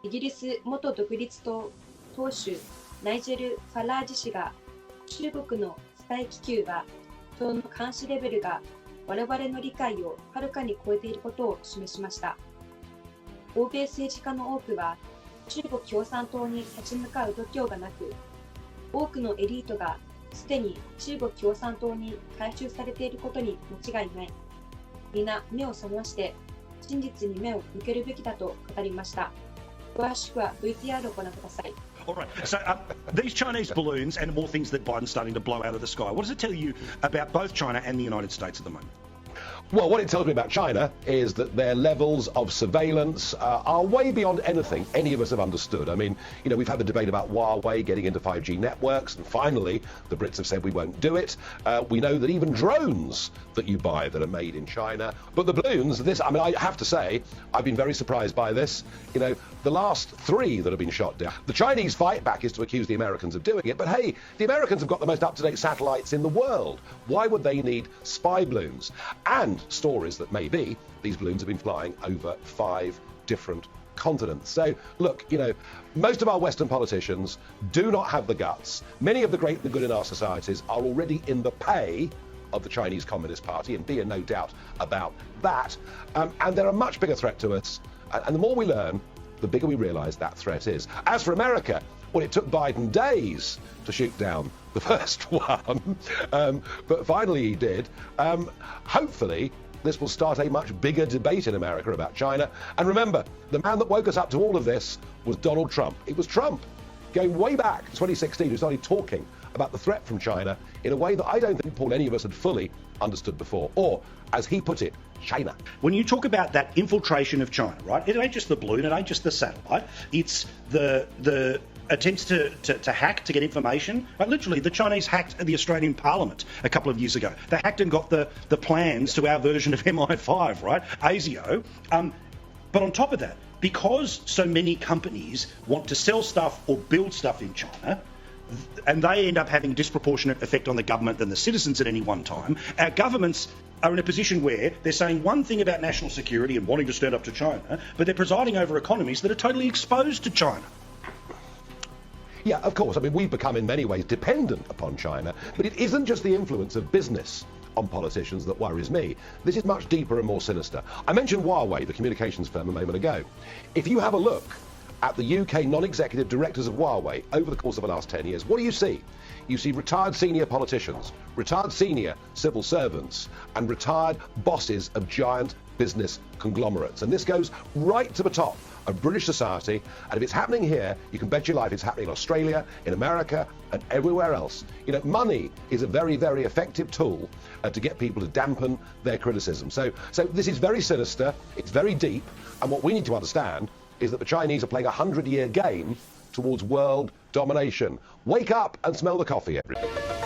イギリス元独立党党首ナイジェル・ファラージ氏が中国のスパイ気球はその監視レベルが我々の理解をはるかに超えていることを示しました。欧米政治家の多くは中国共産党に立ち向かう度胸がなく、多くのエリートがすでに中国共産党に買収されていることに間違いない。皆目を覚まして真実に目を向けるべきだと語りました。詳しくは VTR をご覧ください。All right. So these Chinese balloons and more things that Biden's starting to blow out of the sky. What does it tell you about both China and the United States at the moment? Well, what it tells me about China is that their levels of surveillance are way beyond anything any of us have understood. I mean, you know, we've had the debate about Huawei getting into 5G networks, and finally the Brits have said we won't do it. We know that even drones that you buy that are made in China, but the balloons, I mean, I have to say, I've been very surprised by this. You know, the last 3 that have been shot down. The Chinese fight back is to accuse the Americans of doing it, but hey, the Americans have got the most up-to-date satellites in the world. Why would they need spy balloons? And stories that maybe these balloons have been flying over 5 different continents. So, look, you know, most of our Western politicians do not have the guts. Many of the great and the good in our societies are already in the pay of the Chinese Communist Party, and be in no doubt about that. And they're a much bigger threat to us. And the more we learn, the bigger we realise that threat is. As for America, well, it took Biden days to shoot down the first one, but finally he did. Hopefully, this will start a much bigger debate in America about China. And remember, the man that woke us up to all of this was Donald Trump. It was Trump, going way back to 2016, who started talking about the threat from China in a way that I don't think, Paul, any of us had fully understood before. Or, as he put it, China. When you talk about that infiltration of China, right, it ain't just the balloon, it ain't just the satellite, it's the attempts to hack, to get information. Like literally, the Chinese hacked the Australian Parliament a couple of years ago. They hacked and got the plans to our version of MI5, right, ASIO. But on top of that, because so many companies want to sell stuff or build stuff in China, and they end up having a disproportionate effect on the government than the citizens at any one time, our governments are in a position where they're saying one thing about national security and wanting to stand up to China, but they're presiding over economies that are totally exposed to China. Yeah, of course. I mean, we've become in many ways dependent upon China, but it isn't just the influence of business on politicians that worries me. This is much deeper and more sinister. I mentioned Huawei, the communications firm, a moment ago. If you have a look at the UK non-executive directors of Huawei over the course of the last 10 years, what do you see? You see retired senior politicians, retired senior civil servants, and retired bosses of giant business conglomerates. And this goes right to the top of British society. And if it's happening here, you can bet your life it's happening in Australia, in America, and everywhere else. You know, money is a very, very effective tool to get people to dampen their criticism. So this is very sinister, it's very deep, and what we need to understand is that the Chinese are playing a 100-year game towards world domination. Wake up and smell the coffee, everybody.